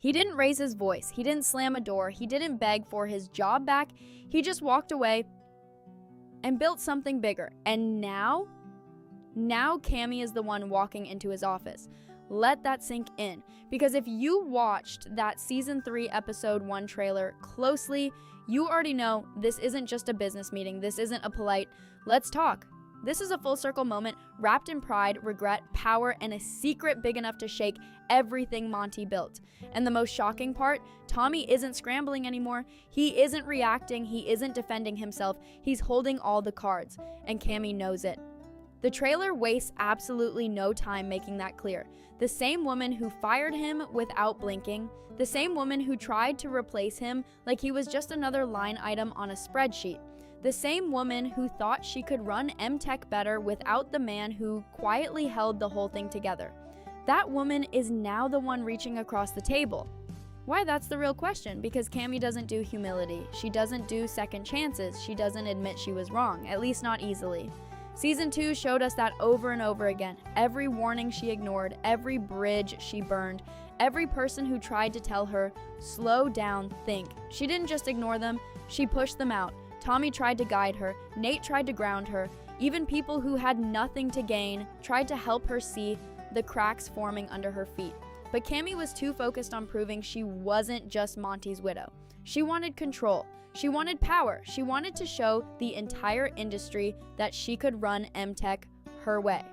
He didn't raise his voice, he didn't slam a door, he didn't beg for his job back, he just walked away and built something bigger. And now Cammy is the one walking into his office. Let that sink in, because if you watched that season 3 episode 1 trailer closely, you already know this isn't just a business meeting. This isn't a polite, let's talk. This is a full circle moment wrapped in pride, regret, power, and a secret big enough to shake everything Monty built. And the most shocking part, Tommy isn't scrambling anymore. He isn't reacting. He isn't defending himself. He's holding all the cards, and Cammy knows it. The trailer wastes absolutely no time making that clear. The same woman who fired him without blinking, the same woman who tried to replace him like he was just another line item on a spreadsheet, the same woman who thought she could run M-Tech better without the man who quietly held the whole thing together. That woman is now the one reaching across the table. Why? That's the real question, because Cammy doesn't do humility. She doesn't do second chances. She doesn't admit she was wrong, at least not easily. Season 2 showed us that over and over again. Every warning she ignored, every bridge she burned, every person who tried to tell her, slow down, think. She didn't just ignore them, she pushed them out. Tommy tried to guide her, Nate tried to ground her, even people who had nothing to gain tried to help her see the cracks forming under her feet. But Cammy was too focused on proving she wasn't just Monty's widow. She wanted control. She wanted power. She wanted to show the entire industry that she could run M-Tech her way.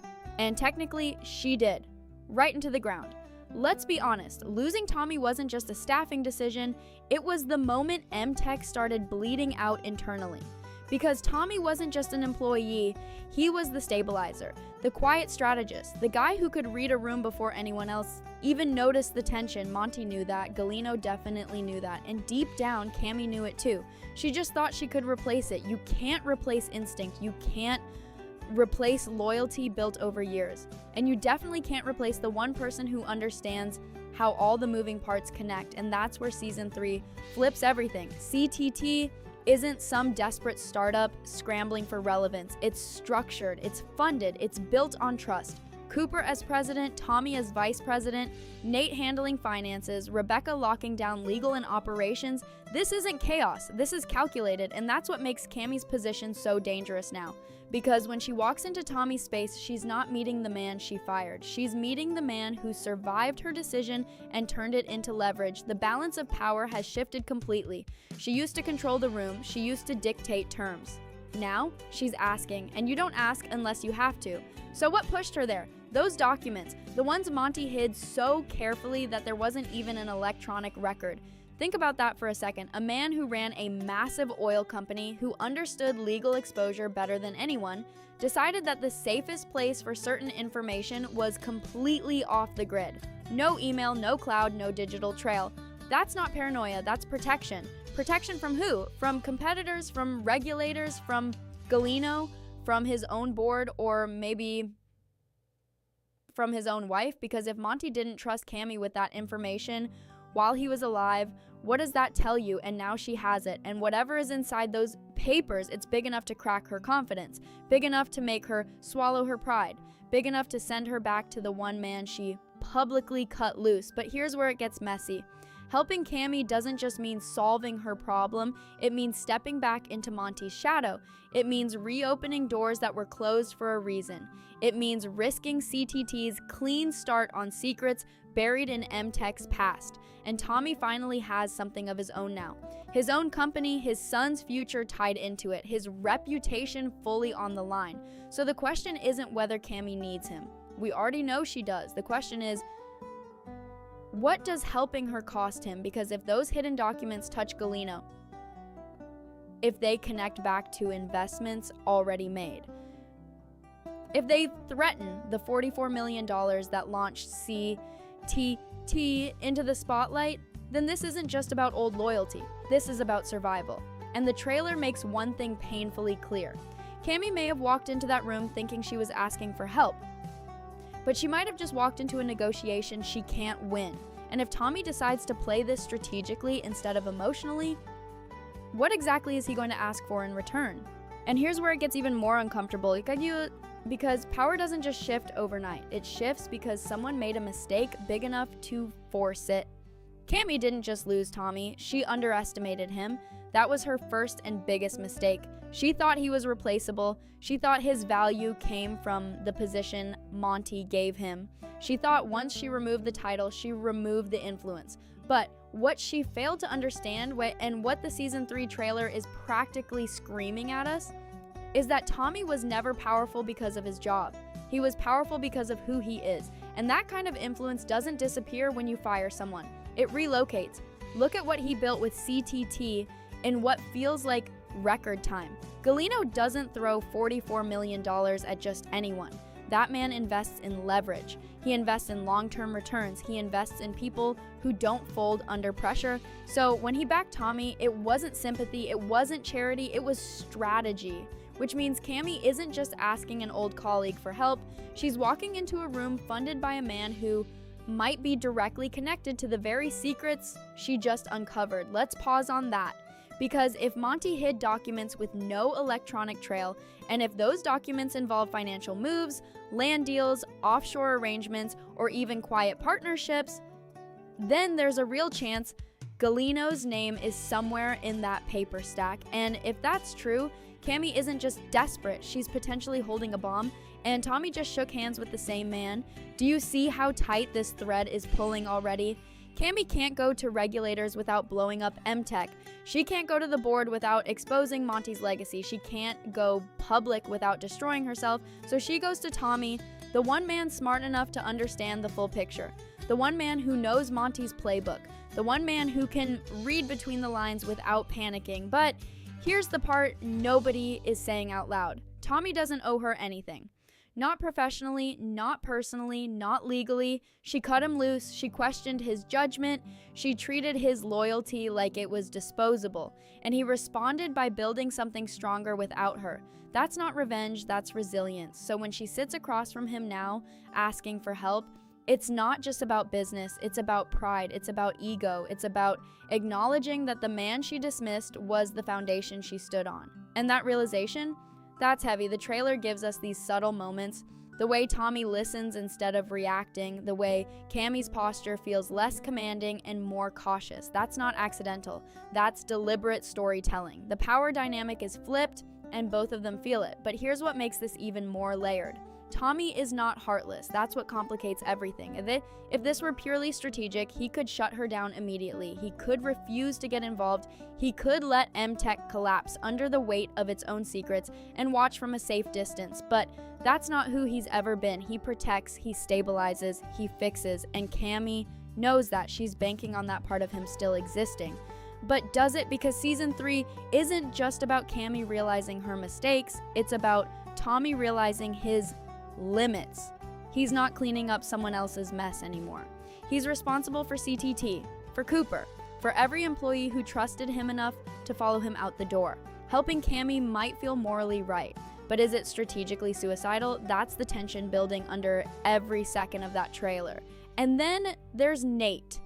And technically, she did. Right into the ground. Let's be honest, losing Tommy wasn't just a staffing decision, it was the moment M-Tech started bleeding out internally. Because Tommy wasn't just an employee, he was the stabilizer, the quiet strategist, the guy who could read a room before anyone else even noticed the tension. Monty knew that, Galeno definitely knew that, and deep down, Cammy knew it too. She just thought she could replace it. You can't replace instinct, you can't replace loyalty built over years. And you definitely can't replace the one person who understands how all the moving parts connect, and that's where season 3 flips everything. CTT isn't some desperate startup scrambling for relevance. It's structured, it's funded, it's built on trust. Cooper as president, Tommy as vice president, Nate handling finances, Rebecca locking down legal and operations. This isn't chaos, this is calculated, and that's what makes Cammy's position so dangerous now. Because when she walks into Tommy's space, she's not meeting the man she fired. She's meeting the man who survived her decision and turned it into leverage. The balance of power has shifted completely. She used to control the room, she used to dictate terms. Now, she's asking, and you don't ask unless you have to. So what pushed her there? Those documents, the ones Monty hid so carefully that there wasn't even an electronic record. Think about that for a second. A man who ran a massive oil company, who understood legal exposure better than anyone, decided that the safest place for certain information was completely off the grid. No email, no cloud, no digital trail. That's not paranoia, that's protection. Protection from who? From competitors, from regulators, from Galeno, from his own board, or maybe from his own wife? Because if Monty didn't trust Cammy with that information while he was alive, what does that tell you? And now she has it. And whatever is inside those papers, it's big enough to crack her confidence, big enough to make her swallow her pride, big enough to send her back to the one man she publicly cut loose. But here's where it gets messy. Helping Cammy doesn't just mean solving her problem, it means stepping back into Monty's shadow. It means reopening doors that were closed for a reason. It means risking CTT's clean start on secrets buried in M-Tech's past. And Tommy finally has something of his own now. His own company, his son's future tied into it, his reputation fully on the line. So the question isn't whether Cammy needs him. We already know she does. The question is, what does helping her cost him? Because if those hidden documents touch Galeno, if they connect back to investments already made, if they threaten the $44 million that launched CTT into the spotlight, then this isn't just about old loyalty. This is about survival. And the trailer makes one thing painfully clear. Cammy may have walked into that room thinking she was asking for help, but she might have just walked into a negotiation she can't win. And if Tommy decides to play this strategically instead of emotionally, what exactly is he going to ask for in return? And here's where it gets even more uncomfortable, because power doesn't just shift overnight. It shifts because someone made a mistake big enough to force it Cammy didn't just lose Tommy, she underestimated him. That was her first and biggest mistake. She thought he was replaceable. She thought his value came from the position Monty gave him. She thought once she removed the title, she removed the influence. But what she failed to understand, and what the season 3 trailer is practically screaming at us, is that Tommy was never powerful because of his job. He was powerful because of who he is. And that kind of influence doesn't disappear when you fire someone. It relocates. Look at what he built with CTT in what feels like record time. Galeno doesn't throw $44 million at just anyone. That man invests in leverage. He invests in long-term returns. He invests in people who don't fold under pressure. So when he backed Tommy, it wasn't sympathy, it wasn't charity, it was strategy. Which means Cammy isn't just asking an old colleague for help, she's walking into a room funded by a man who might be directly connected to the very secrets she just uncovered. Let's pause on that. Because if Monty hid documents with no electronic trail, and if those documents involve financial moves, land deals, offshore arrangements, or even quiet partnerships, then there's a real chance Galeno's name is somewhere in that paper stack. And if that's true, Cammy isn't just desperate, she's potentially holding a bomb, and Tommy just shook hands with the same man. Do you see how tight this thread is pulling already? Cammy can't go to regulators without blowing up MTech. She can't go to the board without exposing Monty's legacy. She can't go public without destroying herself, so she goes to Tommy, the one man smart enough to understand the full picture, the one man who knows Monty's playbook, the one man who can read between the lines without panicking. But here's the part nobody is saying out loud. Tommy doesn't owe her anything. Not professionally, not personally, not legally. She cut him loose, she questioned his judgment, she treated his loyalty like it was disposable, and he responded by building something stronger without her. That's not revenge, that's resilience. So when she sits across from him now, asking for help, it's not just about business, it's about pride, it's about ego, it's about acknowledging that the man she dismissed was the foundation she stood on. And that realization, that's heavy. The trailer gives us these subtle moments. The way Tommy listens instead of reacting, the way Cammy's posture feels less commanding and more cautious. That's not accidental. That's deliberate storytelling. The power dynamic is flipped, and both of them feel it. But here's what makes this even more layered. Tommy is not heartless. That's what complicates everything. If this were purely strategic, he could shut her down immediately. He could refuse to get involved. He could let MTech collapse under the weight of its own secrets and watch from a safe distance. But that's not who he's ever been. He protects, he stabilizes, he fixes, and Cammy knows that. She's banking on that part of him still existing. But does it? Because season 3 isn't just about Cammy realizing her mistakes. It's about Tommy realizing his limits. He's not cleaning up someone else's mess anymore. He's responsible for CTT, for Cooper, for every employee who trusted him enough to follow him out the door. Helping Cammy might feel morally right, but is it strategically suicidal? That's the tension building under every second of that trailer. And then there's Nate.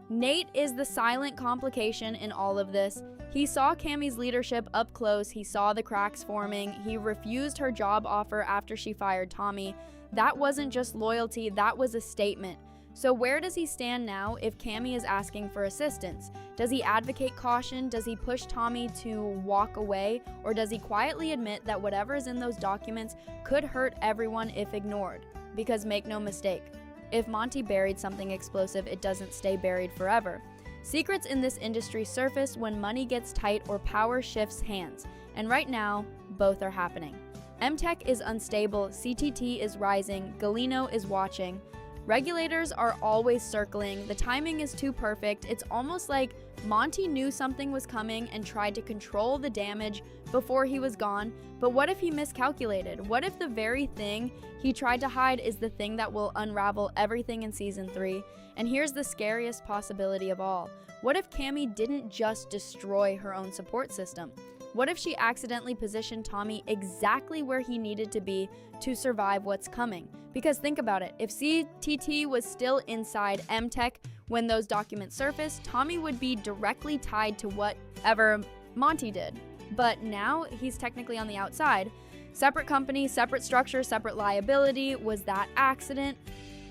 Nate is the silent complication in all of this. He saw Cammy's leadership up close, he saw the cracks forming, he refused her job offer after she fired Tommy. That wasn't just loyalty, that was a statement. So where does he stand now if Cammy is asking for assistance? Does he advocate caution? Does he push Tommy to walk away? Or does he quietly admit that whatever is in those documents could hurt everyone if ignored? Because make no mistake, if Monty buried something explosive, it doesn't stay buried forever. Secrets in this industry surface when money gets tight or power shifts hands, and right now, both are happening. MTech is unstable, CTT is rising, Galeno is watching. Regulators are always circling, the timing is too perfect. It's almost like Monty knew something was coming and tried to control the damage before he was gone. But what if he miscalculated? What if the very thing he tried to hide is the thing that will unravel everything in season 3? And here's the scariest possibility of all. What if Cammy didn't just destroy her own support system? What if she accidentally positioned Tommy exactly where he needed to be to survive what's coming? Because think about it, if CTT was still inside MTech when those documents surfaced, Tommy would be directly tied to whatever Monty did. But now he's technically on the outside. Separate company, separate structure, separate liability. Was that accident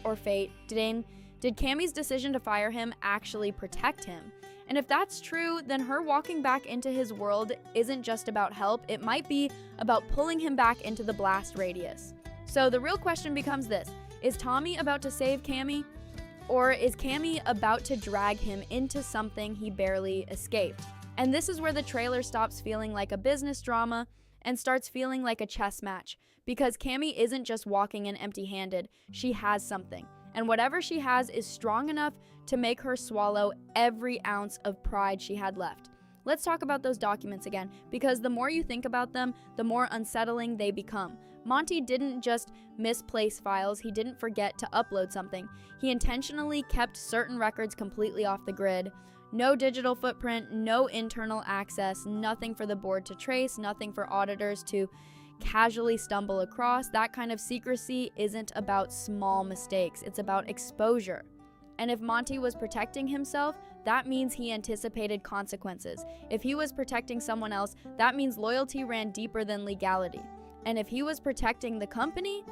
or fate? Did Did Cammy's decision to fire him actually protect him? And if that's true, then her walking back into his world isn't just about help, it might be about pulling him back into the blast radius. So the real question becomes this: is Tommy about to save Cammy? Or is Cammy about to drag him into something he barely escaped? And this is where the trailer stops feeling like a business drama and starts feeling like a chess match, because Cammy isn't just walking in empty-handed, she has something. And whatever she has is strong enough to make her swallow every ounce of pride she had left. Let's talk about those documents again, because the more you think about them, the more unsettling they become. Monty didn't just misplace files, he didn't forget to upload something. He intentionally kept certain records completely off the grid. No digital footprint, no internal access, nothing for the board to trace, nothing for auditors to casually stumble across. That kind of secrecy isn't about small mistakes, it's about exposure. And if Monty was protecting himself, that means he anticipated consequences. If he was protecting someone else, that means loyalty ran deeper than legality. And if he was protecting the company,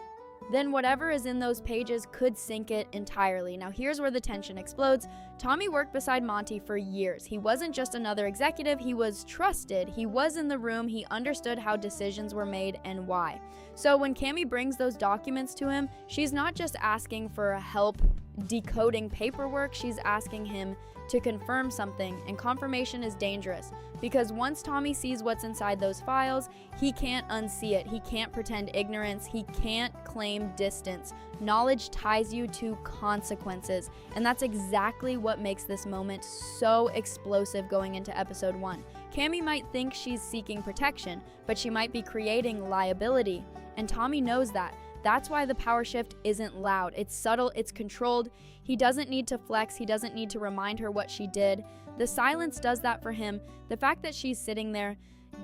then whatever is in those pages could sink it entirely. Now here's where the tension explodes. Tommy worked beside Monty for years. He wasn't just another executive, he was trusted. He was in the room, he understood how decisions were made and why. So when Cammy brings those documents to him, she's not just asking for help decoding paperwork, she's asking him to confirm something, and confirmation is dangerous because once Tommy sees what's inside those files, he can't unsee it. He can't pretend ignorance. He can't claim distance. Knowledge ties you to consequences, and that's exactly what makes this moment so explosive going into episode 1. Cammy might think she's seeking protection, but she might be creating liability, and Tommy knows that. That's why the power shift isn't loud. It's subtle, it's controlled. He doesn't need to flex, he doesn't need to remind her what she did. The silence does that for him. The fact that she's sitting there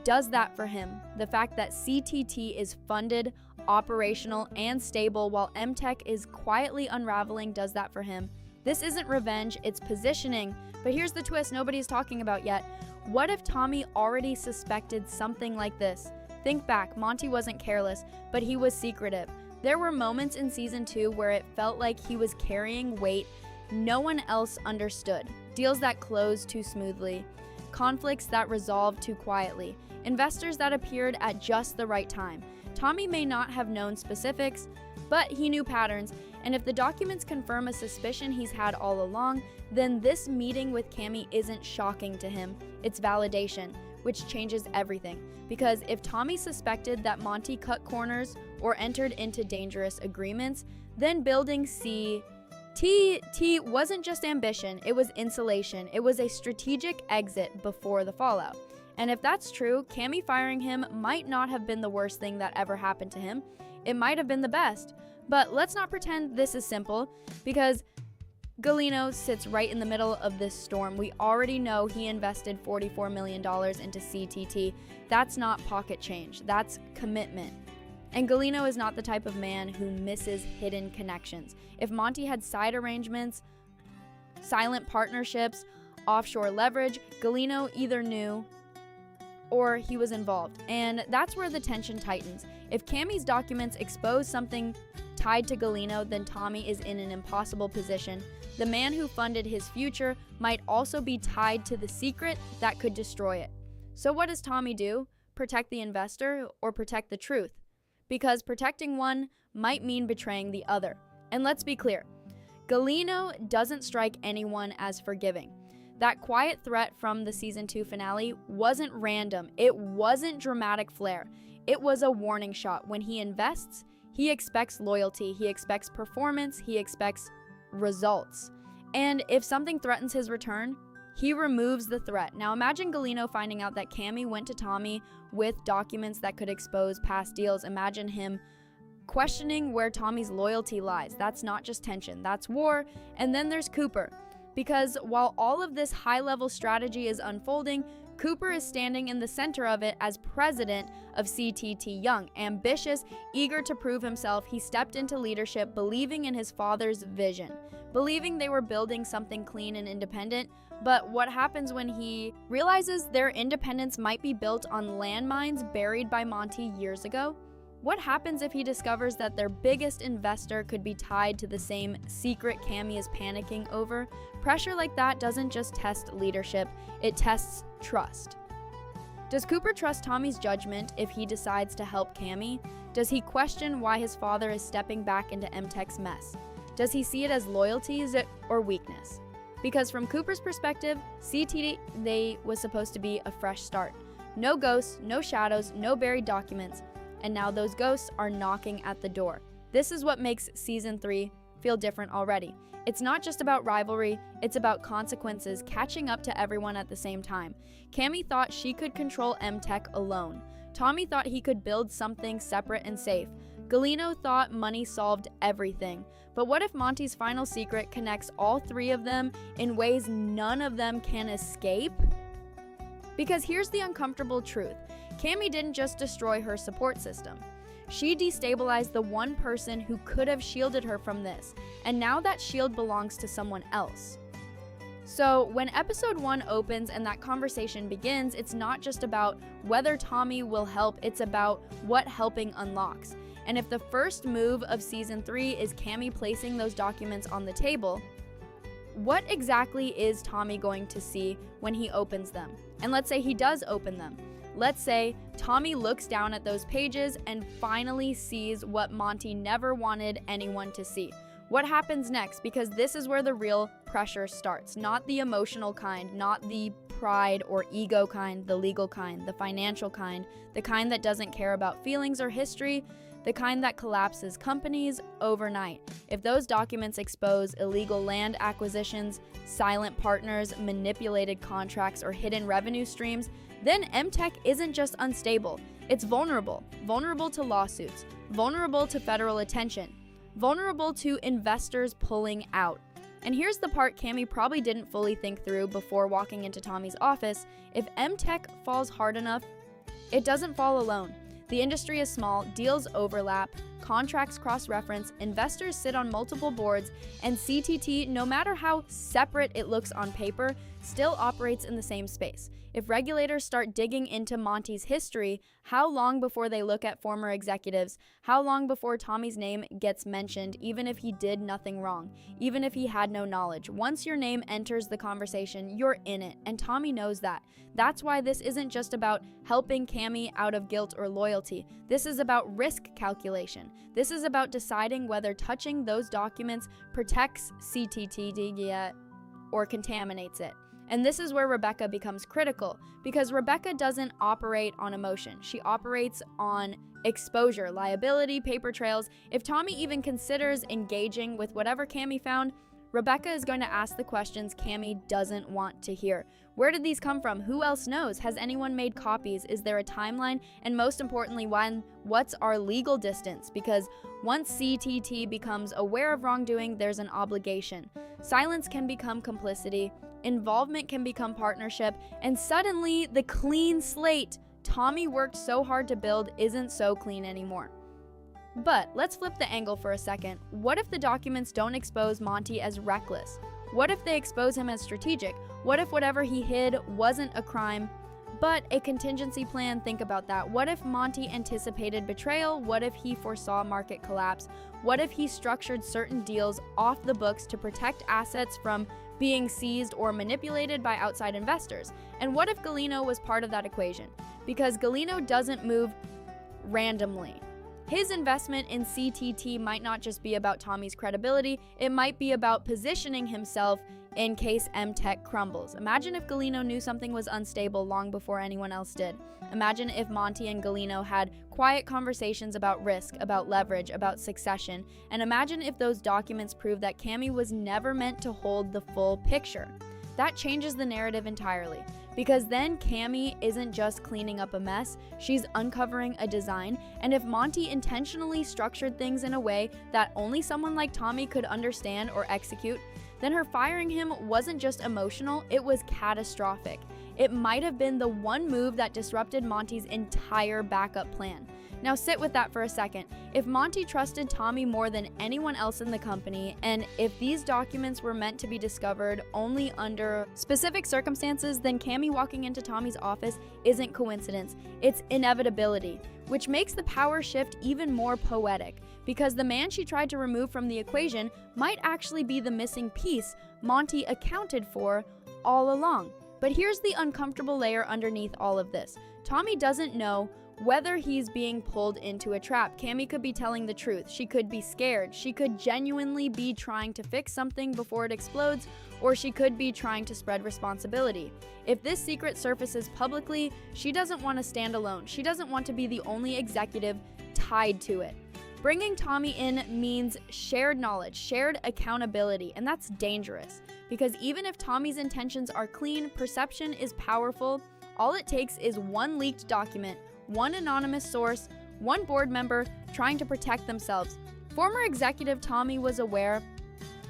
does that for him. The fact that CTT is funded, operational, and stable while MTech is quietly unraveling does that for him. This isn't revenge, it's positioning. But here's the twist nobody's talking about yet. What if Tommy already suspected something like this? Think back, Monty wasn't careless, but he was secretive. There were moments in season 2 where it felt like he was carrying weight no one else understood. Deals that closed too smoothly, conflicts that resolved too quietly, investors that appeared at just the right time. Tommy may not have known specifics, but he knew patterns, and if the documents confirm a suspicion he's had all along, then this meeting with Cammy isn't shocking to him, it's validation, which changes everything. Because if Tommy suspected that Monty cut corners or entered into dangerous agreements, then building CTT wasn't just ambition, it was insulation. It was a strategic exit before the fallout. And if that's true, Cammy firing him might not have been the worst thing that ever happened to him. It might have been the best. But let's not pretend this is simple, because Galino sits right in the middle of this storm. We already know he invested $44 million into CTT. That's not pocket change, that's commitment. And Galino is not the type of man who misses hidden connections. If Monty had side arrangements, silent partnerships, offshore leverage, Galino either knew or he was involved. And that's where the tension tightens. If Cammy's documents expose something tied to Galino, then Tommy is in an impossible position. The man who funded his future might also be tied to the secret that could destroy it. So what does Tommy do? Protect the investor or protect the truth? Because protecting one might mean betraying the other. And let's be clear, Galino doesn't strike anyone as forgiving. That quiet threat from the season 2 finale wasn't random. It wasn't dramatic flair. It was a warning shot. When he invests, he expects loyalty, he expects performance, he expects results. And if something threatens his return, he removes the threat. Now imagine Galino finding out that Cammy went to Tommy with documents that could expose past deals. Imagine him questioning where Tommy's loyalty lies. That's not just tension, that's war. And then there's Cooper. Because while all of this high-level strategy is unfolding, Cooper is standing in the center of it as president of CTT Young. Ambitious, eager to prove himself, he stepped into leadership believing in his father's vision, believing they were building something clean and independent. But what happens when he realizes their independence might be built on landmines buried by Monty years ago? What happens if he discovers that their biggest investor could be tied to the same secret Cammy is panicking over? Pressure like that doesn't just test leadership, it tests trust. Does Cooper trust Tommy's judgment if he decides to help Cammy? Does he question why his father is stepping back into MTech's mess? Does he see it as loyalty or weakness? Because from Cooper's perspective, CTT was supposed to be a fresh start. No ghosts, no shadows, no buried documents, and now those ghosts are knocking at the door. This is what makes Season 3 feel different already. It's not just about rivalry, it's about consequences catching up to everyone at the same time. Cammy thought she could control MTech alone. Tommy thought he could build something separate and safe. Galeno thought money solved everything. But what if Monty's final secret connects all three of them in ways none of them can escape? Because here's the uncomfortable truth. Cammy didn't just destroy her support system. She destabilized the one person who could have shielded her from this, and now that shield belongs to someone else. So when episode 1 opens and that conversation begins, it's not just about whether Tommy will help, it's about what helping unlocks. And if the first move of season 3 is Cammy placing those documents on the table, what exactly is Tommy going to see when he opens them? And let's say he does open them. Let's say Tommy looks down at those pages and finally sees what Monty never wanted anyone to see. What happens next? Because this is where the real pressure starts. Not the emotional kind, not the pride or ego kind, the legal kind, the financial kind, the kind that doesn't care about feelings or history, the kind that collapses companies overnight. If those documents expose illegal land acquisitions, silent partners, manipulated contracts, or hidden revenue streams, then MTech isn't just unstable, it's vulnerable. Vulnerable to lawsuits, vulnerable to federal attention, vulnerable to investors pulling out. And here's the part Cammy probably didn't fully think through before walking into Tommy's office. If MTech falls hard enough, it doesn't fall alone. The industry is small, deals overlap, contracts cross-reference, investors sit on multiple boards, and CTT, no matter how separate it looks on paper, still operates in the same space. If regulators start digging into Monty's history, how long before they look at former executives? How long before Tommy's name gets mentioned, even if he did nothing wrong, even if he had no knowledge? Once your name enters the conversation, you're in it, and Tommy knows that. That's why this isn't just about helping Cammy out of guilt or loyalty. This is about risk calculation. This is about deciding whether touching those documents protects CTT or contaminates it. And this is where Rebecca becomes critical, because Rebecca doesn't operate on emotion. She operates on exposure, liability, paper trails. If Tommy even considers engaging with whatever Cammy found, Rebecca is going to ask the questions Cammy doesn't want to hear. Where did these come from? Who else knows? Has anyone made copies? Is there a timeline? And most importantly, what's our legal distance? Because once CTT becomes aware of wrongdoing, there's an obligation. Silence can become complicity. Involvement can become partnership, and suddenly the clean slate Tommy worked so hard to build isn't so clean anymore. But let's flip the angle for a second. What if the documents don't expose Monty as reckless? What if they expose him as strategic? What if whatever he hid wasn't a crime, but a contingency plan? Think about that. What if Monty anticipated betrayal? What if he foresaw market collapse? What if he structured certain deals off the books to protect assets from being seized or manipulated by outside investors? And what if Galeno was part of that equation? Because Galeno doesn't move randomly. His investment in CTT might not just be about Tommy's credibility, it might be about positioning himself in case MTech crumbles. Imagine if Galeno knew something was unstable long before anyone else did. Imagine if Monty and Galeno had quiet conversations about risk, about leverage, about succession, and imagine if those documents prove that Cammy was never meant to hold the full picture. That changes the narrative entirely. Because then Cammy isn't just cleaning up a mess, she's uncovering a design, and if Monty intentionally structured things in a way that only someone like Tommy could understand or execute, then her firing him wasn't just emotional, it was catastrophic. It might have been the one move that disrupted Monty's entire backup plan. Now sit with that for a second. If Monty trusted Tommy more than anyone else in the company, and if these documents were meant to be discovered only under specific circumstances, then Cammy walking into Tommy's office isn't coincidence, it's inevitability. which makes the power shift even more poetic, because the man she tried to remove from the equation might actually be the missing piece Monty accounted for all along. But here's the uncomfortable layer underneath all of this. Tommy doesn't know whether he's being pulled into a trap. Cammy could be telling the truth. She could be scared. She could genuinely be trying to fix something before it explodes, or she could be trying to spread responsibility. If this secret surfaces publicly, she doesn't want to stand alone. She doesn't want to be the only executive tied to it. Bringing Tommy in means shared knowledge, shared accountability, and that's dangerous. Because even if Tommy's intentions are clean, perception is powerful. All it takes is one leaked document, one anonymous source, one board member trying to protect themselves. Former executive Tommy was aware,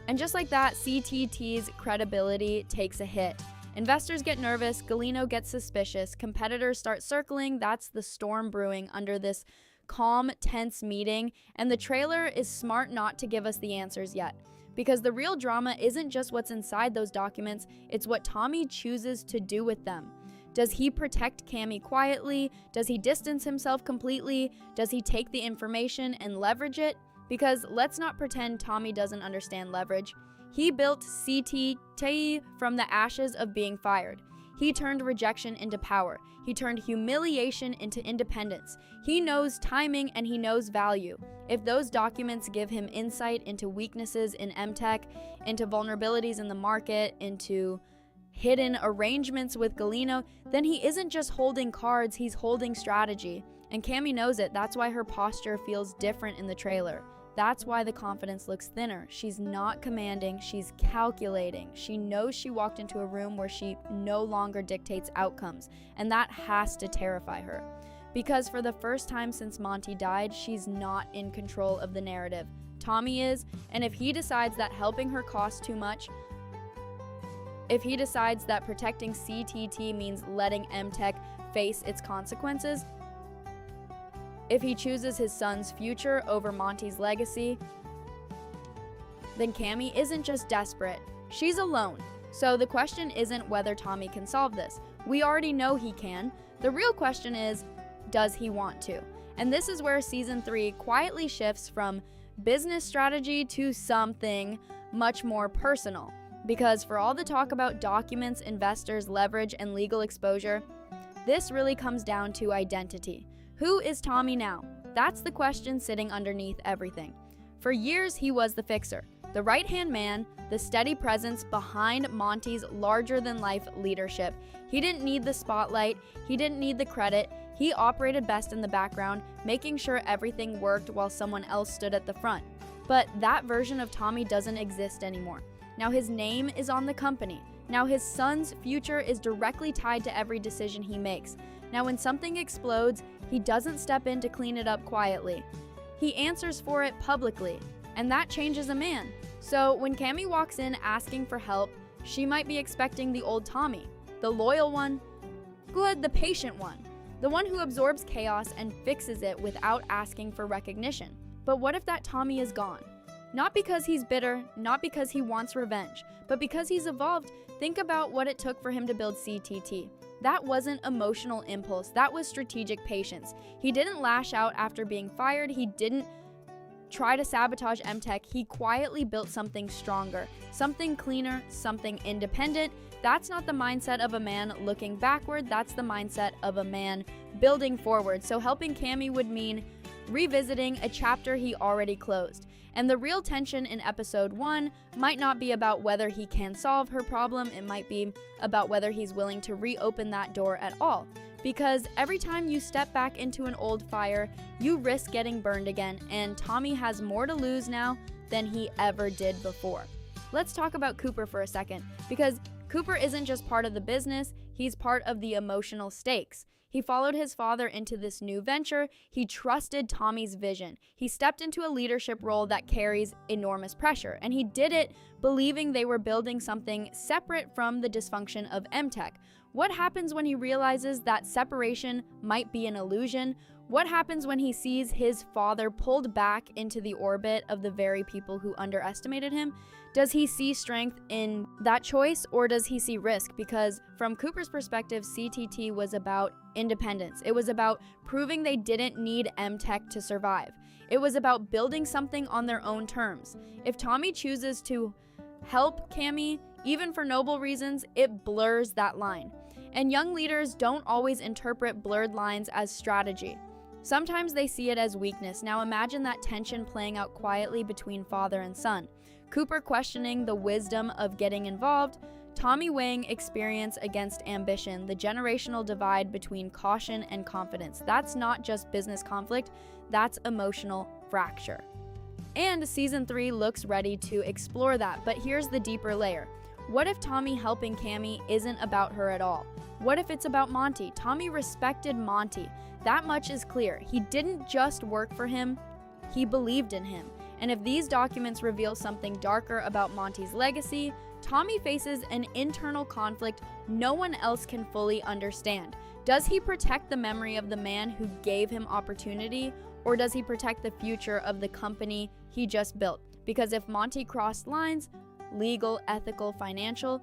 and just like that, CTT's credibility takes a hit. Investors get nervous, Galeno gets suspicious, competitors start circling. That's the storm brewing under this calm, tense meeting, and the trailer is smart not to give us the answers yet. Because the real drama isn't just what's inside those documents, it's what Tommy chooses to do with them. Does he protect Cammy quietly? Does he distance himself completely? Does he take the information and leverage it? Because let's not pretend Tommy doesn't understand leverage. He built CTT from the ashes of being fired. He turned rejection into power. He turned humiliation into independence. He knows timing and he knows value. If those documents give him insight into weaknesses in MTech, into vulnerabilities in the market, into hidden arrangements with Galeno, then he isn't just holding cards, he's holding strategy. And Cammy knows it. That's why her posture feels different in the trailer. That's why the confidence looks thinner. She's not commanding, she's calculating. She knows she walked into a room where she no longer dictates outcomes, and that has to terrify her. Because for the first time since Monty died, she's not in control of the narrative. Tommy is, and if he decides that helping her costs too much, if he decides that protecting CTT means letting MTech face its consequences, if he chooses his son's future over Monty's legacy, then Cammy isn't just desperate, she's alone. So the question isn't whether Tommy can solve this. We already know he can. The real question is, does he want to? And this is where season 3 quietly shifts from business strategy to something much more personal. Because for all the talk about documents, investors, leverage, and legal exposure, this really comes down to identity. Who is Tommy now? That's the question sitting underneath everything. For years, he was the fixer, the right-hand man, the steady presence behind Monty's larger-than-life leadership. He didn't need the spotlight, he didn't need the credit, he operated best in the background, making sure everything worked while someone else stood at the front. But that version of Tommy doesn't exist anymore. Now his name is on the company. Now his son's future is directly tied to every decision he makes. Now when something explodes, he doesn't step in to clean it up quietly. He answers for it publicly, and that changes a man. So when Cammy walks in asking for help, she might be expecting the old Tommy, the loyal one, good, the patient one, the one who absorbs chaos and fixes it without asking for recognition. But what if that Tommy is gone? Not because he's bitter, not because he wants revenge, but because he's evolved. Think about what it took for him to build CTT. That wasn't emotional impulse, that was strategic patience. He didn't lash out after being fired, he didn't try to sabotage MTech, he quietly built something stronger, something cleaner, something independent. That's not the mindset of a man looking backward, that's the mindset of a man building forward. So helping Cammy would mean revisiting a chapter he already closed. And the real tension in episode 1 might not be about whether he can solve her problem, it might be about whether he's willing to reopen that door at all. Because every time you step back into an old fire, you risk getting burned again, and Tommy has more to lose now than he ever did before. Let's talk about Cooper for a second, because Cooper isn't just part of the business, he's part of the emotional stakes. He followed his father into this new venture. He trusted Tommy's vision. He stepped into a leadership role that carries enormous pressure, and he did it believing they were building something separate from the dysfunction of MTech. What happens when he realizes that separation might be an illusion? What happens when he sees his father pulled back into the orbit of the very people who underestimated him? Does he see strength in that choice, or does he see risk? Because from Cooper's perspective, CTT was about independence. It was about proving they didn't need M-Tech to survive. It was about building something on their own terms. If Tommy chooses to help Cammy, even for noble reasons, it blurs that line. And young leaders don't always interpret blurred lines as strategy. Sometimes they see it as weakness. Now imagine that tension playing out quietly between father and son. Cooper questioning the wisdom of getting involved, Tommy weighing experience against ambition, the generational divide between caution and confidence. That's not just business conflict, that's emotional fracture. And season 3 looks ready to explore that, but here's the deeper layer. What if Tommy helping Cammy isn't about her at all? What if it's about Monty? Tommy respected Monty. That much is clear. He didn't just work for him, he believed in him. And if these documents reveal something darker about Monty's legacy, Tommy faces an internal conflict no one else can fully understand. Does he protect the memory of the man who gave him opportunity, or does he protect the future of the company he just built? Because if Monty crossed lines, legal, ethical, financial,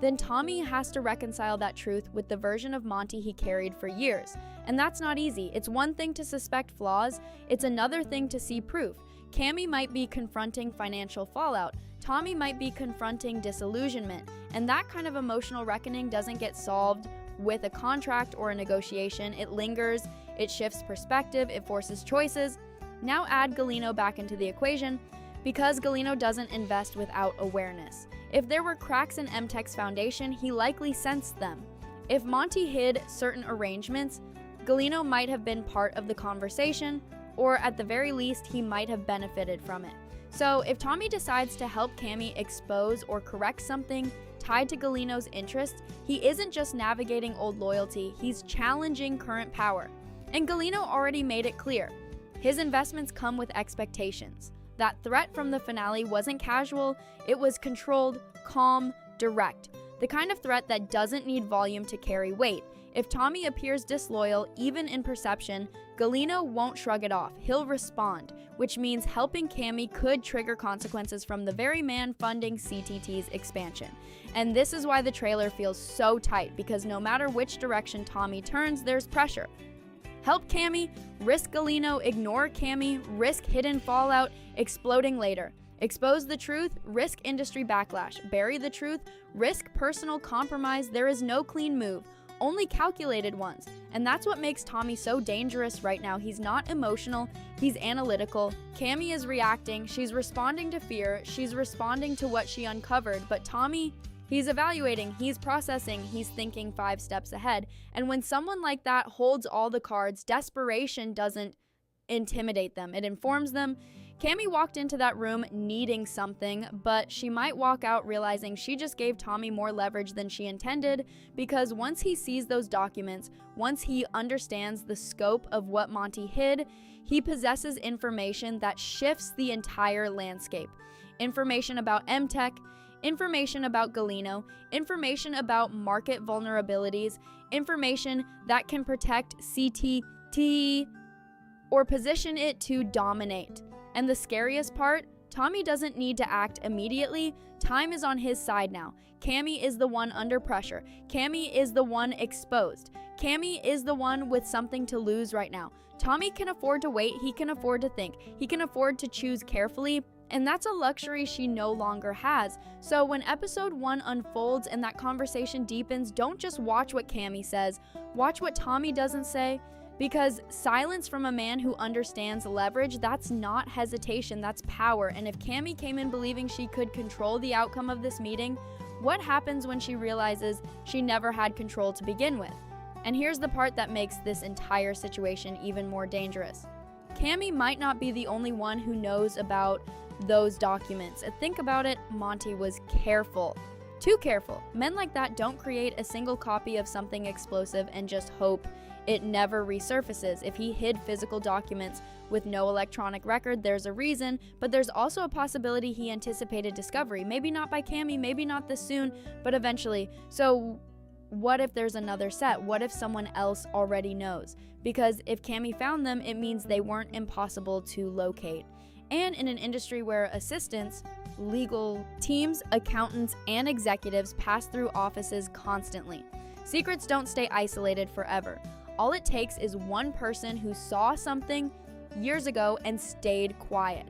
then Tommy has to reconcile that truth with the version of Monty he carried for years. And that's not easy. It's one thing to suspect flaws, it's another thing to see proof. Cammy might be confronting financial fallout, Tommy might be confronting disillusionment, and that kind of emotional reckoning doesn't get solved with a contract or a negotiation. It lingers, it shifts perspective, it forces choices. Now add Galeno back into the equation, because Galeno doesn't invest without awareness. If there were cracks in M-Tech's foundation, he likely sensed them. If Monty hid certain arrangements, Galeno might have been part of the conversation, or at the very least, he might have benefited from it. So if Tommy decides to help Cammy expose or correct something tied to Galeno's interests, he isn't just navigating old loyalty, he's challenging current power. And Galeno already made it clear. His investments come with expectations. That threat from the finale wasn't casual, it was controlled, calm, direct. The kind of threat that doesn't need volume to carry weight. If Tommy appears disloyal, even in perception, Galeno won't shrug it off. He'll respond, which means helping Cammy could trigger consequences from the very man funding CTT's expansion. And this is why the trailer feels so tight, because no matter which direction Tommy turns, there's pressure. Help Cammy, risk Galeno, ignore Cammy, risk hidden fallout, exploding later. Expose the truth, risk industry backlash. Bury the truth, risk personal compromise. There is no clean move, only calculated ones. And that's what makes Tommy so dangerous right now. He's not emotional, he's analytical. Cammy is reacting, she's responding to fear, she's responding to what she uncovered, but Tommy, he's evaluating, he's processing, he's thinking 5 steps ahead. And when someone like that holds all the cards, desperation doesn't intimidate them, it informs them. Cammy walked into that room needing something, but she might walk out realizing she just gave Tommy more leverage than she intended, because once he sees those documents, once he understands the scope of what Monty hid, he possesses information that shifts the entire landscape. Information about M-Tech, information about Galeno, information about market vulnerabilities, information that can protect CTT or position it to dominate. And the scariest part, Tommy doesn't need to act immediately. Time is on his side now. Cammy is the one under pressure. Cammy is the one exposed. Cammy is the one with something to lose right now. Tommy can afford to wait, he can afford to think, he can afford to choose carefully, and that's a luxury she no longer has. So when episode 1 unfolds and that conversation deepens, don't just watch what Cammy says, watch what Tommy doesn't say. Because silence from a man who understands leverage, that's not hesitation, that's power. And if Cammy came in believing she could control the outcome of this meeting, what happens when she realizes she never had control to begin with? And here's the part that makes this entire situation even more dangerous. Cammy might not be the only one who knows about those documents. Think about it, Monty was careful. Too careful. Men like that don't create a single copy of something explosive and just hope it never resurfaces. If he hid physical documents with no electronic record, there's a reason, but there's also a possibility he anticipated discovery. Maybe not by Cammy, maybe not this soon, but eventually. So what if there's another set? What if someone else already knows? Because if Cammy found them, it means they weren't impossible to locate. And in an industry where assistants, legal teams, accountants, and executives pass through offices constantly, secrets don't stay isolated forever. All it takes is one person who saw something years ago and stayed quiet.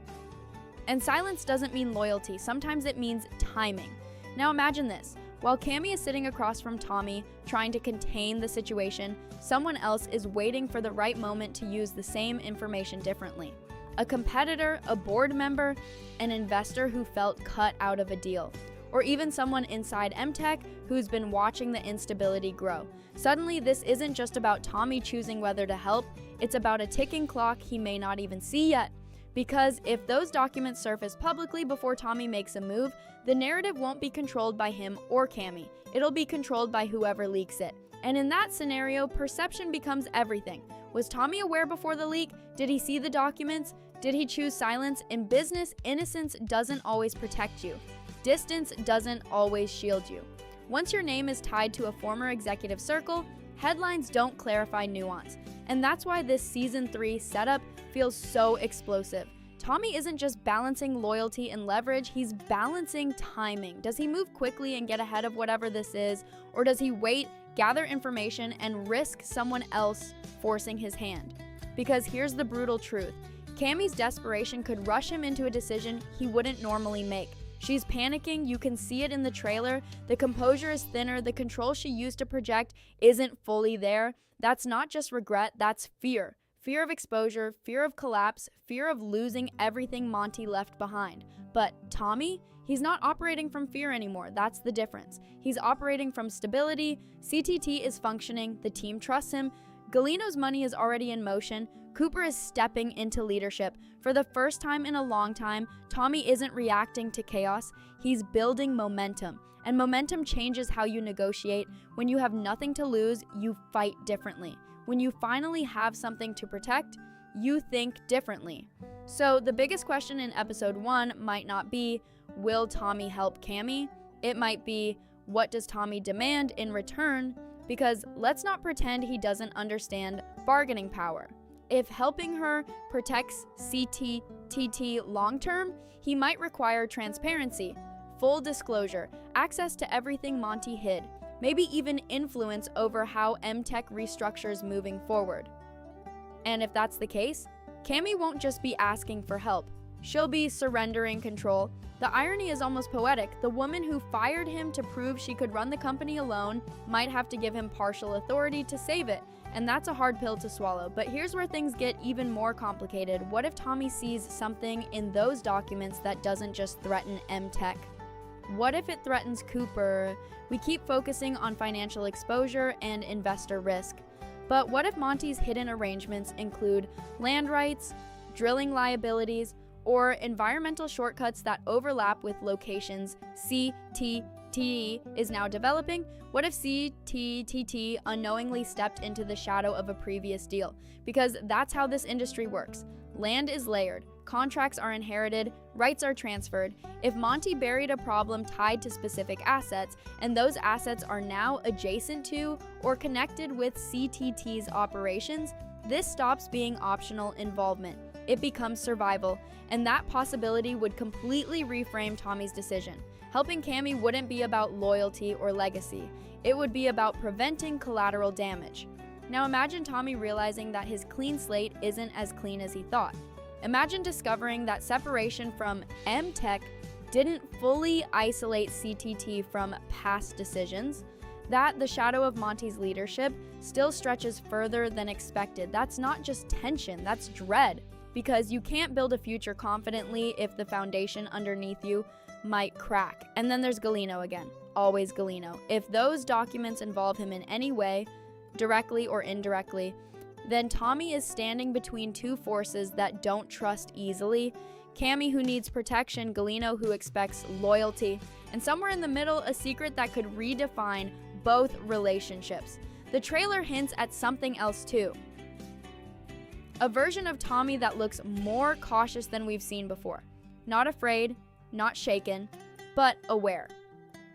And silence doesn't mean loyalty. Sometimes it means timing. Now imagine this. While Cammy is sitting across from Tommy trying to contain the situation, someone else is waiting for the right moment to use the same information differently. A competitor, a board member, an investor who felt cut out of a deal, or even someone inside MTech who's been watching the instability grow. Suddenly, this isn't just about Tommy choosing whether to help, it's about a ticking clock he may not even see yet. Because if those documents surface publicly before Tommy makes a move, the narrative won't be controlled by him or Cammy. It'll be controlled by whoever leaks it. And in that scenario, perception becomes everything. Was Tommy aware before the leak? Did he see the documents? Did he choose silence? In business, innocence doesn't always protect you. Distance doesn't always shield you. Once your name is tied to a former executive circle, headlines don't clarify nuance. And that's why this season 3 setup feels so explosive. Tommy isn't just balancing loyalty and leverage, he's balancing timing. Does he move quickly and get ahead of whatever this is? Or does he wait, gather information, and risk someone else forcing his hand? Because here's the brutal truth. Cammy's desperation could rush him into a decision he wouldn't normally make. She's panicking, you can see it in the trailer. The composure is thinner, the control she used to project isn't fully there. That's not just regret, that's fear. Fear of exposure, fear of collapse, fear of losing everything Monty left behind. But Tommy, he's not operating from fear anymore, that's the difference. He's operating from stability, CTT is functioning, the team trusts him, Galino's money is already in motion, Cooper is stepping into leadership. For the first time in a long time, Tommy isn't reacting to chaos, he's building momentum. And momentum changes how you negotiate. When you have nothing to lose, you fight differently. When you finally have something to protect, you think differently. So the biggest question in episode 1 might not be, will Tommy help Cammy? It might be, what does Tommy demand in return? Because let's not pretend he doesn't understand bargaining power. If helping her protects CTTT long-term, he might require transparency, full disclosure, access to everything Monty hid, maybe even influence over how MTech restructures moving forward. And if that's the case, Cammy won't just be asking for help, she'll be surrendering control. The irony is almost poetic. The woman who fired him to prove she could run the company alone might have to give him partial authority to save it, and that's a hard pill to swallow. But here's where things get even more complicated. What if Tommy sees something in those documents that doesn't just threaten MTech? What if it threatens Cooper? We keep focusing on financial exposure and investor risk. But what if Monty's hidden arrangements include land rights, drilling liabilities, or environmental shortcuts that overlap with locations CTT is now developing? What if CTTT unknowingly stepped into the shadow of a previous deal? Because that's how this industry works. Land is layered, contracts are inherited, rights are transferred. If Monty buried a problem tied to specific assets, and those assets are now adjacent to or connected with CTT's operations, this stops being optional involvement. It becomes survival, and that possibility would completely reframe Tommy's decision. Helping Cammy wouldn't be about loyalty or legacy. It would be about preventing collateral damage. Now imagine Tommy realizing that his clean slate isn't as clean as he thought. Imagine discovering that separation from MTech didn't fully isolate CTT from past decisions, that the shadow of Monty's leadership still stretches further than expected. That's not just tension, that's dread. Because you can't build a future confidently if the foundation underneath you might crack. And then there's Galino again, always Galino. If those documents involve him in any way, directly or indirectly, then Tommy is standing between two forces that don't trust easily. Cammy, who needs protection, Galino, who expects loyalty, and somewhere in the middle, a secret that could redefine both relationships. The trailer hints at something else too. A version of Tommy that looks more cautious than we've seen before. Not afraid, not shaken, but aware.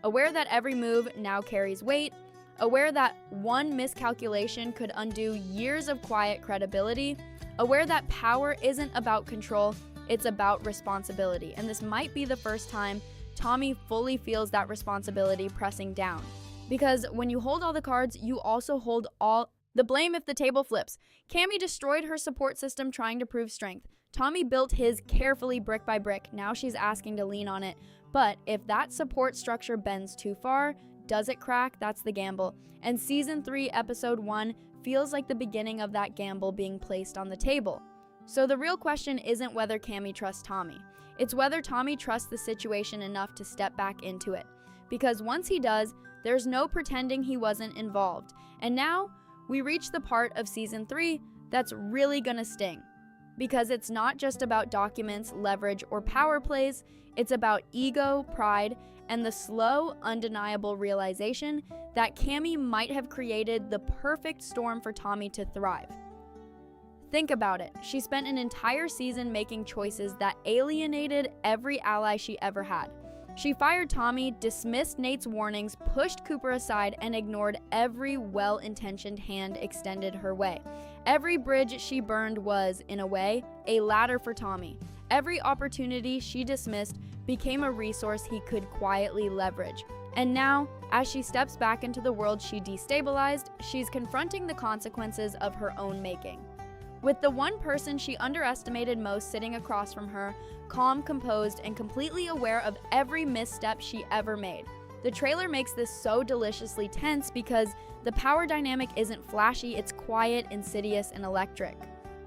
Aware that every move now carries weight, aware that one miscalculation could undo years of quiet credibility, aware that power isn't about control, it's about responsibility. And this might be the first time Tommy fully feels that responsibility pressing down. Because when you hold all the cards, you also hold all the blame if the table flips. Cammy destroyed her support system trying to prove strength. Tommy built his carefully brick by brick. Now she's asking to lean on it. But if that support structure bends too far, does it crack? That's the gamble. And Season 3, Episode 1 feels like the beginning of that gamble being placed on the table. So the real question isn't whether Cammy trusts Tommy. It's whether Tommy trusts the situation enough to step back into it. Because once he does, there's no pretending he wasn't involved. And now, we reach the part of Season 3 that's really gonna sting. Because it's not just about documents, leverage, or power plays, it's about ego, pride, and the slow, undeniable realization that Cammy might have created the perfect storm for Tommy to thrive. Think about it. She spent an entire season making choices that alienated every ally she ever had. She fired Tommy, dismissed Nate's warnings, pushed Cooper aside, and ignored every well-intentioned hand extended her way. Every bridge she burned was, in a way, a ladder for Tommy. Every opportunity she dismissed became a resource he could quietly leverage. And now, as she steps back into the world she destabilized, she's confronting the consequences of her own making. With the one person she underestimated most sitting across from her, calm, composed, and completely aware of every misstep she ever made. The trailer makes this so deliciously tense because the power dynamic isn't flashy, it's quiet, insidious, and electric.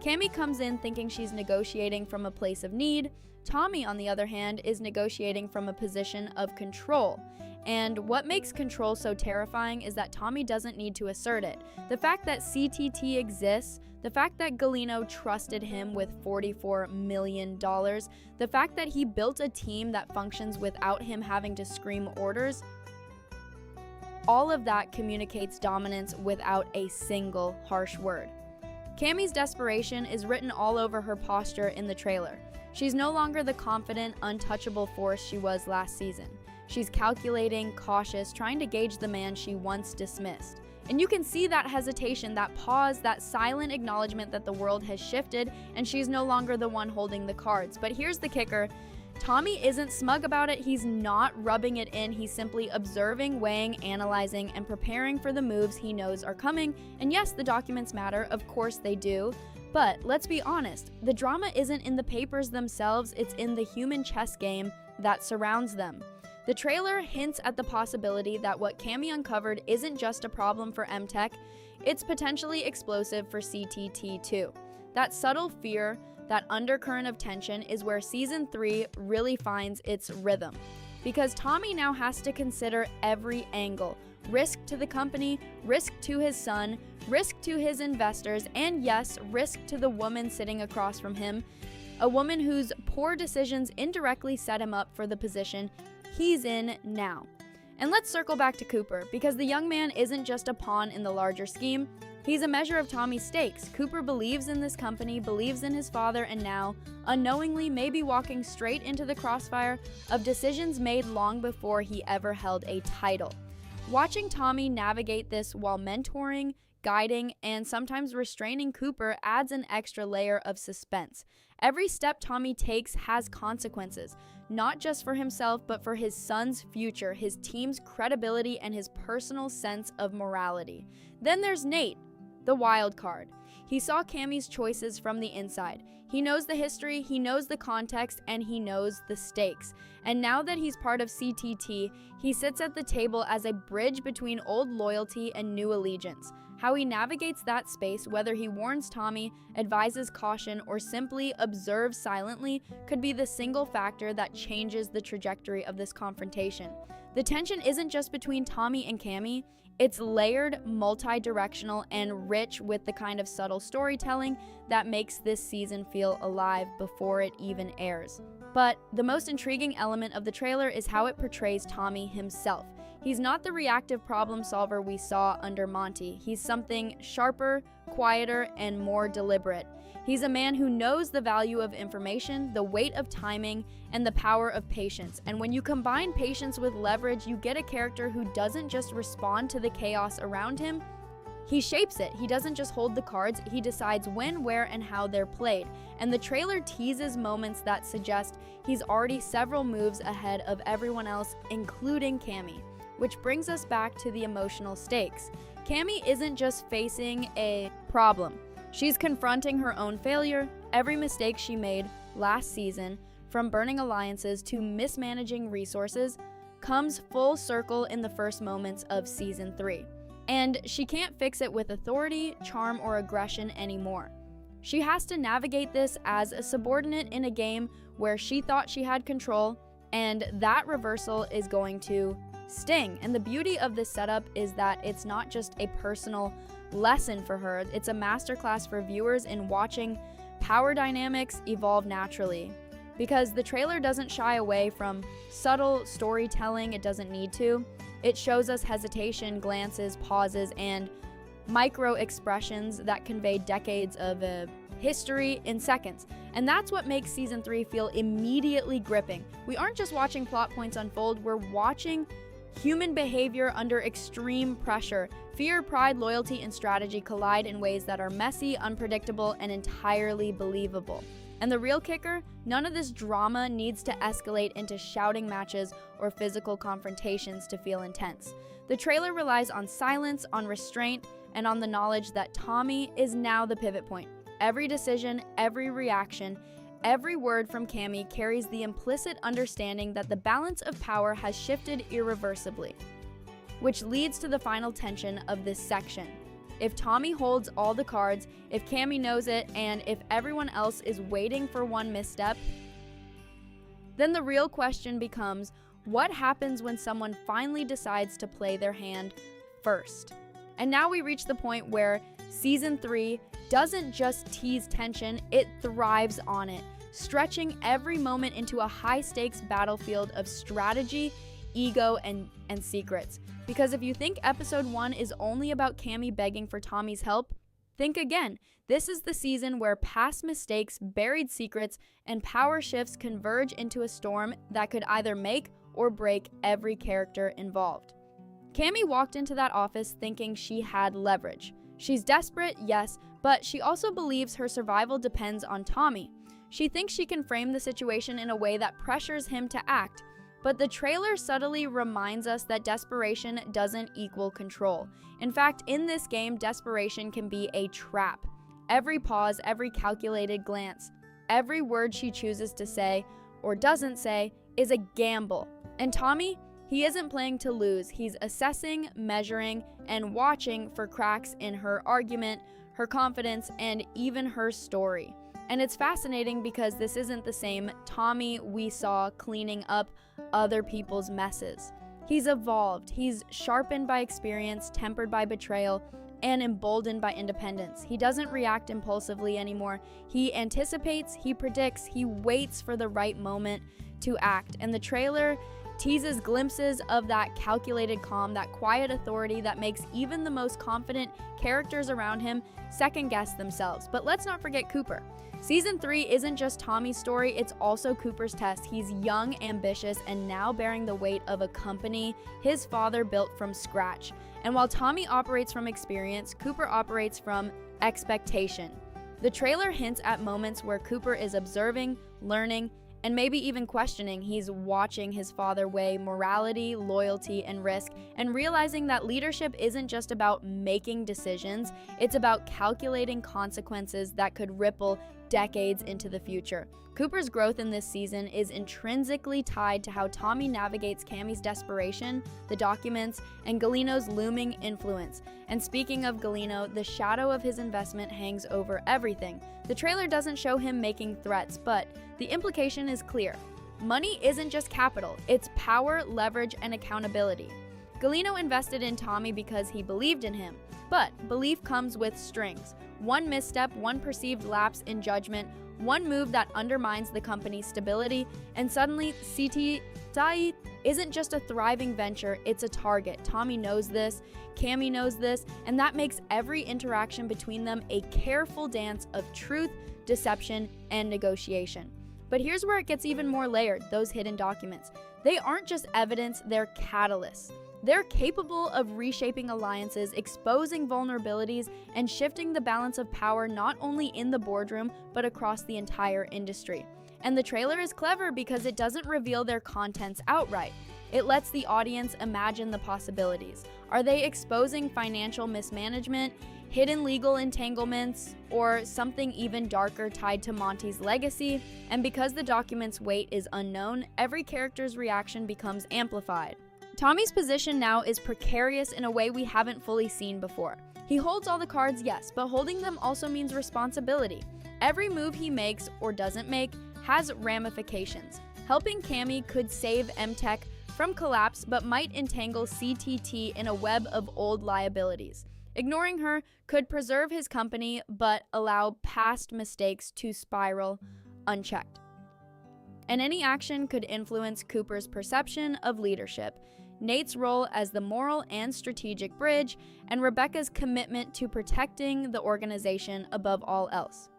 Cammy comes in thinking she's negotiating from a place of need. Tommy, on the other hand, is negotiating from a position of control. And what makes control so terrifying is that Tommy doesn't need to assert it. The fact that CTT exists, the fact that Galeno trusted him with $44 million, the fact that he built a team that functions without him having to scream orders, all of that communicates dominance without a single harsh word. Cammy's desperation is written all over her posture in the trailer. She's no longer the confident, untouchable force she was last season. She's calculating, cautious, trying to gauge the man she once dismissed. And you can see that hesitation, that pause, that silent acknowledgement that the world has shifted and she's no longer the one holding the cards. But here's the kicker. Tommy isn't smug about it, he's not rubbing it in, he's simply observing, weighing, analyzing, and preparing for the moves he knows are coming. And yes, the documents matter, of course they do. But let's be honest, the drama isn't in the papers themselves, it's in the human chess game that surrounds them. The trailer hints at the possibility that what Cammy uncovered isn't just a problem for MTech, it's potentially explosive for CTT too. That subtle fear, that undercurrent of tension is where Season 3 really finds its rhythm. Because Tommy now has to consider every angle. Risk to the company, risk to his son, risk to his investors, and yes, risk to the woman sitting across from him. A woman whose poor decisions indirectly set him up for the position he's in now. And let's circle back to Cooper, because the young man isn't just a pawn in the larger scheme. He's a measure of Tommy's stakes. Cooper believes in this company, believes in his father, and now, unknowingly, may be walking straight into the crossfire of decisions made long before he ever held a title. Watching Tommy navigate this while mentoring, guiding, and sometimes restraining Cooper adds an extra layer of suspense. Every step Tommy takes has consequences, not just for himself, but for his son's future, his team's credibility, and his personal sense of morality. Then there's Nate, the wild card. He saw Cammy's choices from the inside. He knows the history, he knows the context, and he knows the stakes. And now that he's part of CTT, he sits at the table as a bridge between old loyalty and new allegiance. How he navigates that space, whether he warns Tommy, advises caution, or simply observes silently, could be the single factor that changes the trajectory of this confrontation. The tension isn't just between Tommy and Cammy, it's layered, multi-directional, and rich with the kind of subtle storytelling that makes this season feel alive before it even airs. But the most intriguing element of the trailer is how it portrays Tommy himself. He's not the reactive problem solver we saw under Monty. He's something sharper, quieter, and more deliberate. He's a man who knows the value of information, the weight of timing, and the power of patience. And when you combine patience with leverage, you get a character who doesn't just respond to the chaos around him, he shapes it. He doesn't just hold the cards, he decides when, where, and how they're played. And the trailer teases moments that suggest he's already several moves ahead of everyone else, including Cammy. Which brings us back to the emotional stakes. Cammy isn't just facing a problem. She's confronting her own failure. Every mistake she made last season, from burning alliances to mismanaging resources, comes full circle in the first moments of Season 3. And she can't fix it with authority, charm, or aggression anymore. She has to navigate this as a subordinate in a game where she thought she had control, and that reversal is going to sting. And the beauty of this setup is that it's not just a personal lesson for her, it's a masterclass for viewers in watching power dynamics evolve naturally. Because the trailer doesn't shy away from subtle storytelling, it doesn't need to. It shows us hesitation, glances, pauses, and micro expressions that convey decades of history in seconds. And that's what makes Season 3 feel immediately gripping. We aren't just watching plot points unfold, we're watching human behavior under extreme pressure. Fear, pride, loyalty, and strategy collide in ways that are messy, unpredictable, and entirely believable. And the real kicker, none of this drama needs to escalate into shouting matches or physical confrontations to feel intense. The trailer relies on silence, on restraint, and on the knowledge that Tommy is now the pivot point. Every decision, every reaction, every word from Cammy carries the implicit understanding that the balance of power has shifted irreversibly, which leads to the final tension of this section. If Tommy holds all the cards, if Cammy knows it, and if everyone else is waiting for one misstep, then the real question becomes, what happens when someone finally decides to play their hand first? And now we reach the point where Season 3 doesn't just tease tension, it thrives on it, stretching every moment into a high-stakes battlefield of strategy, ego, and secrets. Because if you think Episode 1 is only about Cammy begging for Tommy's help, think again. This is the season where past mistakes, buried secrets, and power shifts converge into a storm that could either make or break every character involved. Cammy walked into that office thinking she had leverage. She's desperate, yes, but she also believes her survival depends on Tommy. She thinks she can frame the situation in a way that pressures him to act. But the trailer subtly reminds us that desperation doesn't equal control. In fact, in this game, desperation can be a trap. Every pause, every calculated glance, every word she chooses to say or doesn't say is a gamble. And Tommy, he isn't playing to lose. He's assessing, measuring, and watching for cracks in her argument, her confidence, and even her story. And it's fascinating because this isn't the same Tommy we saw cleaning up other people's messes. He's evolved, he's sharpened by experience, tempered by betrayal, and emboldened by independence. He doesn't react impulsively anymore. He anticipates, he predicts, he waits for the right moment to act. And the trailer teases glimpses of that calculated calm, that quiet authority that makes even the most confident characters around him second-guess themselves. But let's not forget Cooper. Season 3 isn't just Tommy's story, it's also Cooper's test. He's young, ambitious, and now bearing the weight of a company his father built from scratch. And while Tommy operates from experience, Cooper operates from expectation. The trailer hints at moments where Cooper is observing, learning, and maybe even questioning. He's watching his father weigh morality, loyalty, and risk, and realizing that leadership isn't just about making decisions, it's about calculating consequences that could ripple decades into the future. Cooper's growth in this season is intrinsically tied to how Tommy navigates Cammy's desperation, the documents, and Galino's looming influence. And speaking of Galino, the shadow of his investment hangs over everything. The trailer doesn't show him making threats, but the implication is clear. Money isn't just capital, it's power, leverage, and accountability. Galeno invested in Tommy because he believed in him, but belief comes with strings. One misstep, one perceived lapse in judgment, one move that undermines the company's stability, and suddenly CTI isn't just a thriving venture, it's a target. Tommy knows this, Cammy knows this, and that makes every interaction between them a careful dance of truth, deception, and negotiation. But here's where it gets even more layered, those hidden documents. They aren't just evidence, they're catalysts. They're capable of reshaping alliances, exposing vulnerabilities, and shifting the balance of power not only in the boardroom, but across the entire industry. And the trailer is clever because it doesn't reveal their contents outright. It lets the audience imagine the possibilities. Are they exposing financial mismanagement, hidden legal entanglements, or something even darker tied to Monty's legacy? And because the document's weight is unknown, every character's reaction becomes amplified. Tommy's position now is precarious in a way we haven't fully seen before. He holds all the cards, yes, but holding them also means responsibility. Every move he makes or doesn't make has ramifications. Helping Cammy could save MTech from collapse but might entangle CTT in a web of old liabilities. Ignoring her could preserve his company but allow past mistakes to spiral unchecked. And any action could influence Cooper's perception of leadership, Nate's role as the moral and strategic bridge, and Rebecca's commitment to protecting the organization above all else.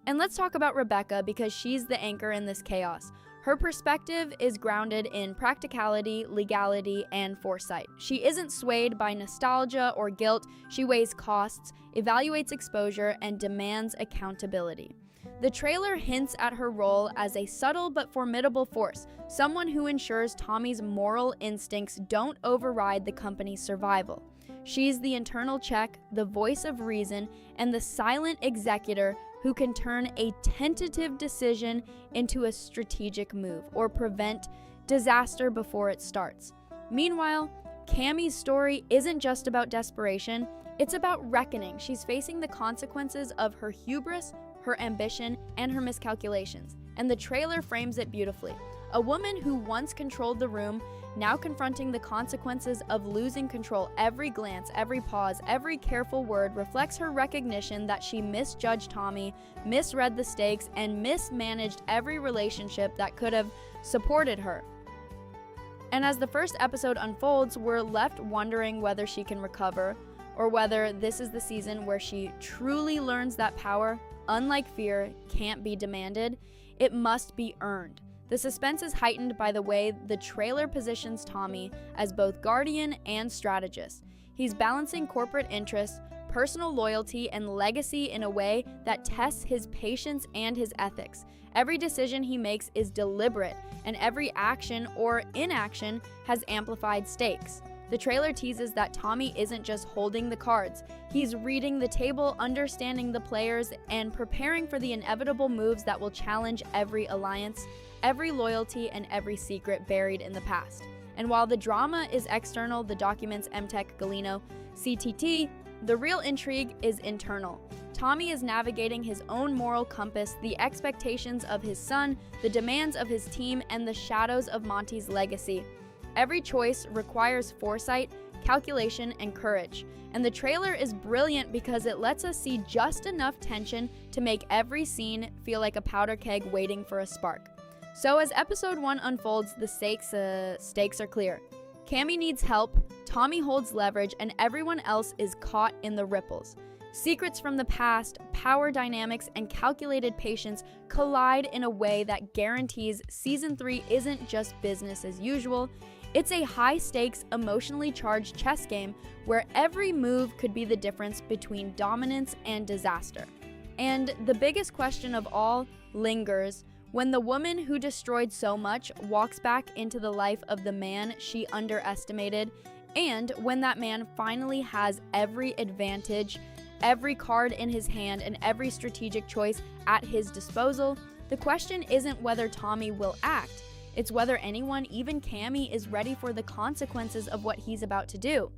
And let's talk about Rebecca because she's the anchor in this chaos. Her perspective is grounded in practicality, legality, and foresight. She isn't swayed by nostalgia or guilt. She weighs costs, evaluates exposure, and demands accountability. The trailer hints at her role as a subtle but formidable force, someone who ensures Tommy's moral instincts don't override the company's survival. She's the internal check, the voice of reason, and the silent executor who can turn a tentative decision into a strategic move or prevent disaster before it starts. Meanwhile, Cammy's story isn't just about desperation, it's about reckoning. She's facing the consequences of her hubris, her ambition, and her miscalculations. And the trailer frames it beautifully. A woman who once controlled the room, now confronting the consequences of losing control. Every glance, every pause, every careful word reflects her recognition that she misjudged Tommy, misread the stakes, and mismanaged every relationship that could have supported her. And as the first episode unfolds, we're left wondering whether she can recover, or whether this is the season where she truly learns that power, unlike fear, can't be demanded, it must be earned. The suspense is heightened by the way the trailer positions Tommy as both guardian and strategist. He's balancing corporate interests, personal loyalty, and legacy in a way that tests his patience and his ethics. Every decision he makes is deliberate, and every action or inaction has amplified stakes. The trailer teases that Tommy isn't just holding the cards. He's reading the table, understanding the players, and preparing for the inevitable moves that will challenge every alliance, every loyalty, and every secret buried in the past. And while the drama is external, the documents MTech, Galeno, CTT, the real intrigue is internal. Tommy is navigating his own moral compass, the expectations of his son, the demands of his team, and the shadows of Monty's legacy. Every choice requires foresight, calculation, and courage. And the trailer is brilliant because it lets us see just enough tension to make every scene feel like a powder keg waiting for a spark. So as episode 1 unfolds, the stakes are clear. Cammy needs help, Tommy holds leverage, and everyone else is caught in the ripples. Secrets from the past, power dynamics, and calculated patience collide in a way that guarantees season 3 isn't just business as usual. It's a high-stakes, emotionally charged chess game where every move could be the difference between dominance and disaster. And the biggest question of all lingers when the woman who destroyed so much walks back into the life of the man she underestimated, and when that man finally has every advantage, every card in his hand, and every strategic choice at his disposal. The question isn't whether Tommy will act, it's whether anyone, even Cammy, is ready for the consequences of what he's about to do.